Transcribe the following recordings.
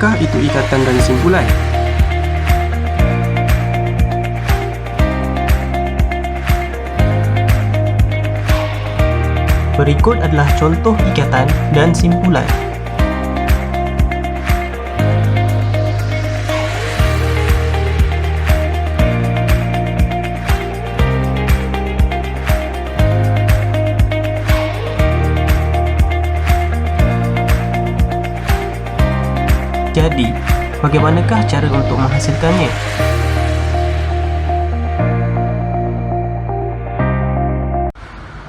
Apakah itu ikatan dan simpulan? Berikut adalah contoh ikatan dan simpulan. Jadi, bagaimanakah cara untuk menghasilkannya?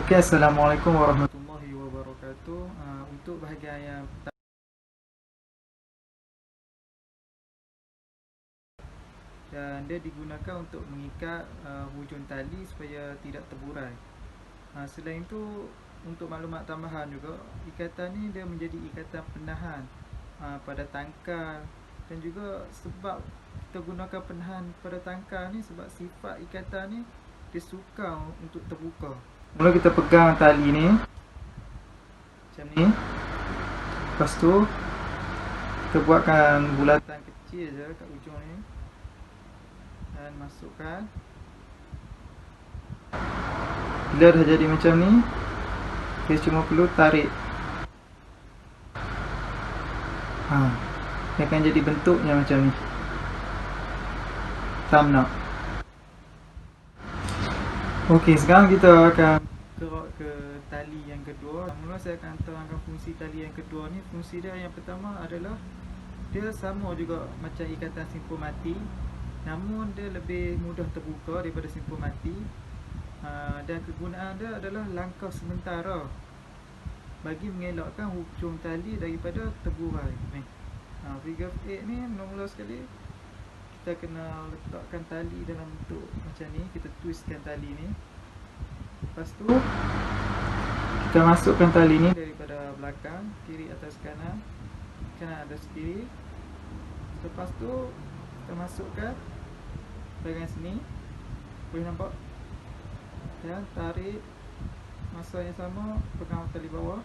Okey, Assalamualaikum warahmatullahi wabarakatuh. Untuk bahagian yang dan dia digunakan untuk mengikat hujung tali supaya tidak terburai. Selain itu, untuk maklumat tambahan juga, ikatan ni dia menjadi ikatan penahan pada tangkal, dan juga sebab kita gunakan penahan pada tangkal ni sebab sifat ikatan ni dia sukar untuk terbuka. Mula kita pegang tali ni macam ni. Lepas tu kita buatkan bulatan kecil je kat ujung ni dan masukkan. Bila dah jadi macam ni, kita cuma perlu tarik. Dia akan jadi bentuknya macam ni, thumb knot. Okey, sekarang kita akan gerak ke tali yang kedua. Mula saya akan terangkan fungsi tali yang kedua ni. Fungsi dia yang pertama adalah dia sama juga macam ikatan simpul mati, namun dia lebih mudah terbuka daripada simpul mati. Dan kegunaan dia adalah langkah sementara bagi mengelakkan hujung tali daripada terburai. Figure of 8 ni mula sekali kita kena letakkan tali dalam bentuk macam ni. Kita twistkan tali ni. Lepas tu kita masukkan tali ni daripada belakang, kiri atas kanan, kanan atas kiri. Lepas tu kita masukkan bahagian sini, boleh nampak, dan tarik. Masa yang sama pegang tali bawah,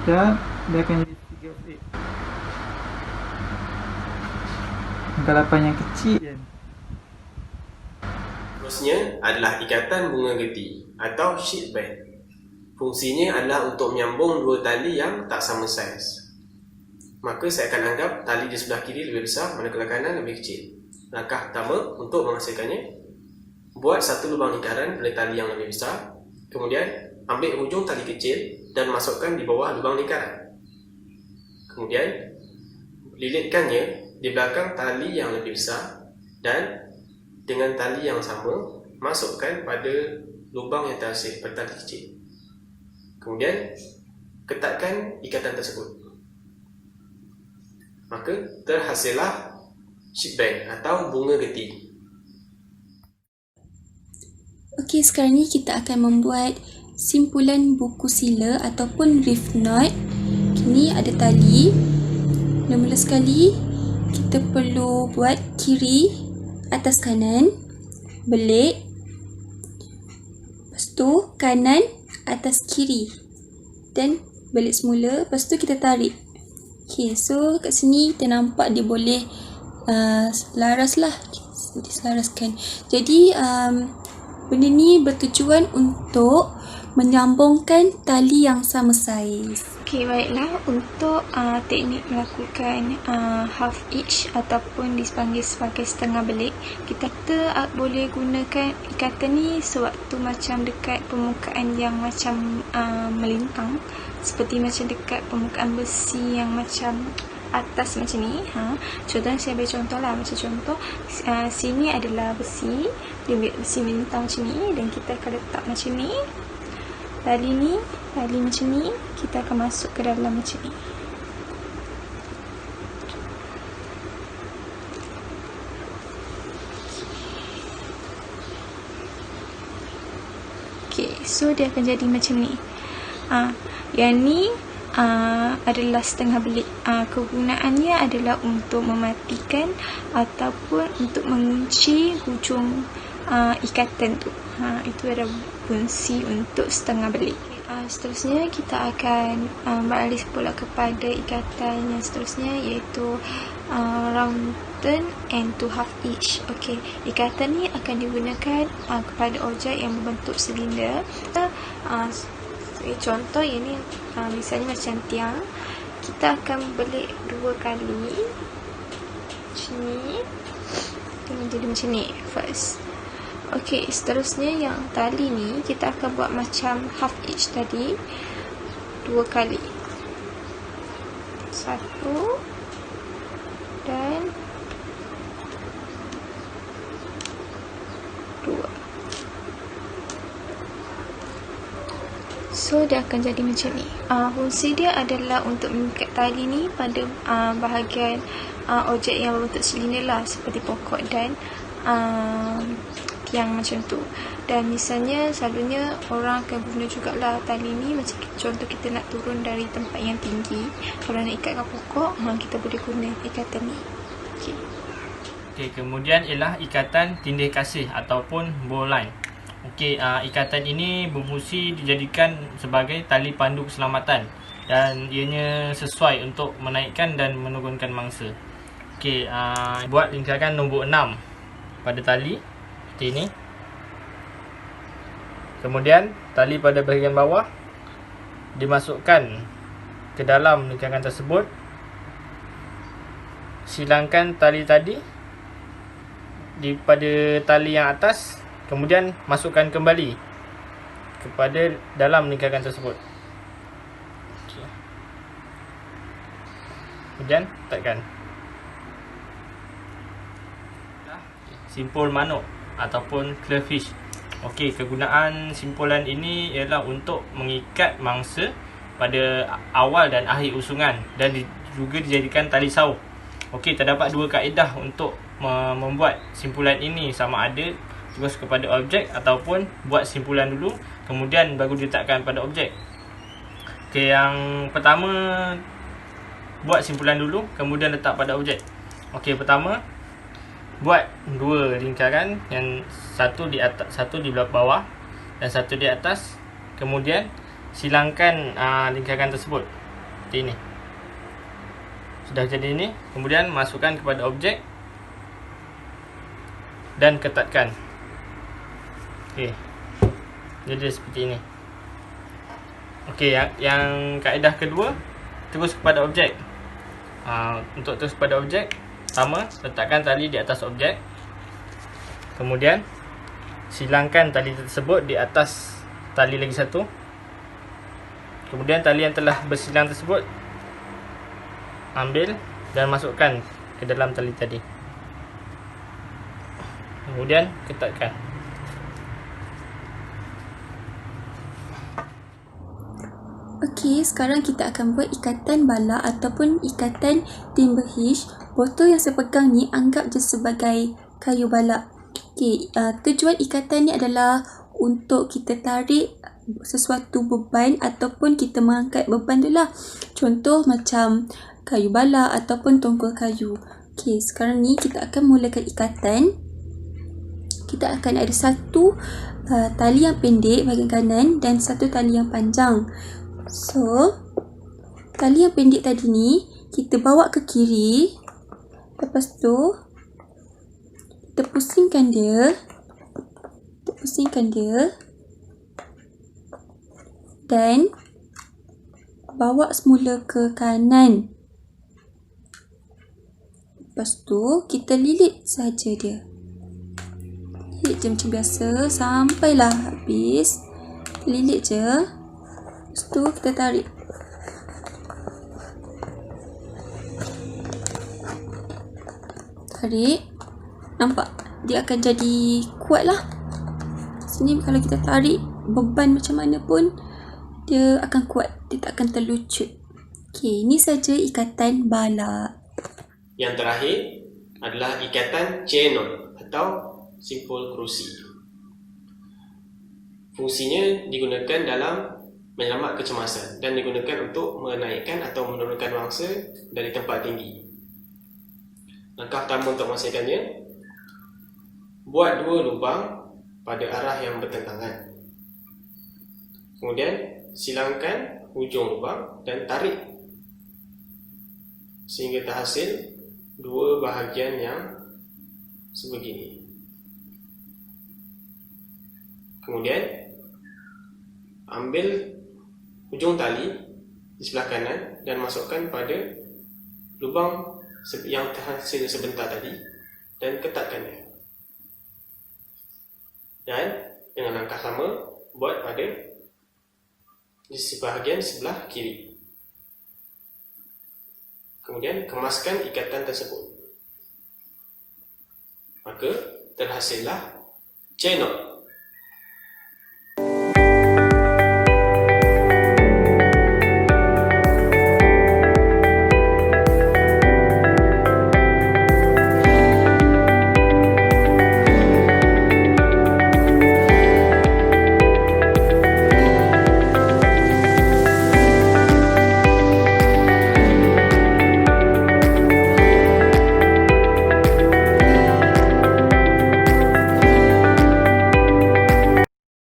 dan dia akan jadi figure of 8. Galapan yang kecil je. Terusnya adalah ikatan bunga geti atau sheet band. Fungsinya adalah untuk menyambung dua tali yang tak sama saiz. Maka saya akan anggap tali di sebelah kiri lebih besar, manakala kanan lebih kecil. Langkah pertama untuk menghasilkannya, buat satu lubang lingkaran pada tali yang lebih besar. Kemudian ambil hujung tali kecil dan masukkan di bawah lubang lingkaran. Kemudian lilitkannya di belakang tali yang lebih besar, dan dengan tali yang sama masukkan pada lubang yang terhasil pada tali kecil. Kemudian ketatkan ikatan tersebut. Maka terhasillah sheet band atau bunga geti. Okey, sekarang ni kita akan membuat simpulan buku sila ataupun reef knot. Kini ada tali. Mula-mula sekali kita perlu buat kiri atas kanan, belik. Lepas tu kanan atas kiri dan belik semula. Lepas tu kita tarik. Okey, so kat sini kita nampak dia boleh selaras lah. Diselaraskan. Jadi benda ni bertujuan untuk menyambungkan tali yang sama saiz. Okey, baiklah. Untuk teknik melakukan half inch ataupun dipanggil sebagai setengah belik, kita boleh gunakan ikatan ni sewaktu macam dekat permukaan yang macam melintang, seperti macam dekat permukaan besi yang macam atas macam ni. Contohnya saya beri contoh lah. Macam contoh sini adalah besi, dia besi melintang macam ni, dan kita akan letak macam ni. Tali macam ni, kita akan masuk ke dalam macam ni. Okay, so dia akan jadi macam ni. Yang ni adalah setengah belik. Kegunaannya adalah untuk mematikan ataupun untuk mengunci hujung ikatan tu. Itu adalah fungsi untuk setengah belik. Seterusnya kita akan beralih pula kepada ikatan yang seterusnya, iaitu round turn and two half each. Okey, ikatan ni akan digunakan kepada objek yang berbentuk silinder. Contoh yang ni, misalnya macam tiang, kita akan belik 2 kali macam ni, dan jadi macam ni first. Okey, seterusnya yang tali ni kita akan buat macam half each tadi, 2 kali, 1 dan 2. So dia akan jadi macam ni. Fungsi dia adalah untuk mengikat tali ni pada bahagian objek yang berbentuk silinder lah, seperti pokok dan yang macam tu. Dan misalnya selalunya orang akan guna jugalah tali ni macam contoh kita nak turun dari tempat yang tinggi, kalau nak ikatkan pokok, kita boleh guna ikatan ni. Okey, kemudian ialah ikatan tindih kasih ataupun bowline. Okey, ikatan ini berfungsi dijadikan sebagai tali pandu keselamatan dan ianya sesuai untuk menaikkan dan menurunkan mangsa. Okey, buat lingkaran nombor 6 pada tali seperti ini. Kemudian tali pada bahagian bawah dimasukkan ke dalam lingkaran tersebut. Silangkan tali tadi pada tali yang atas, kemudian masukkan kembali kepada dalam lingkaran tersebut. Kemudian tekan. Simpul manuk ataupun clearfish. Okey, kegunaan simpulan ini ialah untuk mengikat mangsa pada awal dan akhir usungan dan juga dijadikan tali sauh. Okey, terdapat 2 kaedah untuk membuat simpulan ini, sama ada terus kepada objek ataupun buat simpulan dulu kemudian baru diletakkan pada objek. Okey, yang pertama buat simpulan dulu kemudian letak pada objek. Okey, pertama buat 2 lingkaran, yang satu di atas, satu di bawah dan satu di atas. Kemudian silangkan lingkaran tersebut seperti ini. Sudah jadi ini, kemudian masukkan kepada objek dan ketatkan. Okey, jadi seperti ini. Okey, yang kaedah kedua, terus kepada objek. Untuk terus kepada objek, pertama letakkan tali di atas objek, kemudian silangkan tali tersebut di atas tali lagi satu, kemudian tali yang telah bersilang tersebut ambil dan masukkan ke dalam tali tadi, kemudian ketatkan. Okey, sekarang kita akan buat ikatan bala ataupun ikatan timber hitch. Botol yang saya pegang ni anggap je sebagai kayu balak. Okey, tujuan ikatan ni adalah untuk kita tarik sesuatu beban ataupun kita mengangkat beban tu lah. Contoh macam kayu balak ataupun tongkol kayu. Okey, sekarang ni kita akan mulakan ikatan. Kita akan ada satu tali yang pendek bahagian kanan dan satu tali yang panjang. So, tali yang pendek tadi ni kita bawa ke kiri. Lepas tu kita pusingkan dia. Dan bawa semula ke kanan. Lepas tu kita lilit saja dia. Lilit je macam biasa sampailah habis. Lilit je. Lepas tu kita tarik. Nampak? Dia akan jadi kuat lah. Sini kalau kita tarik beban macam mana pun dia akan kuat. Dia tak akan terlucut. Okey, ini saja ikatan bala. Yang terakhir adalah ikatan chain knot atau simpul kerusi. Fungsinya digunakan dalam menyelamat kecemasan dan digunakan untuk menaikkan atau menurunkan mangsa dari tempat tinggi. Langkah pertama untuk menghasilkannya, buat 2 lubang pada arah yang bertentangan. Kemudian silangkan hujung lubang dan tarik sehingga terhasil dua bahagian yang sebegini. Kemudian ambil hujung tali di sebelah kanan dan masukkan pada lubang yang terhasil sebentar tadi dan ketatkannya. Dan dengan langkah sama buat pada di bahagian sebelah kiri. Kemudian kemaskan ikatan tersebut. Maka terhasillah chain knot.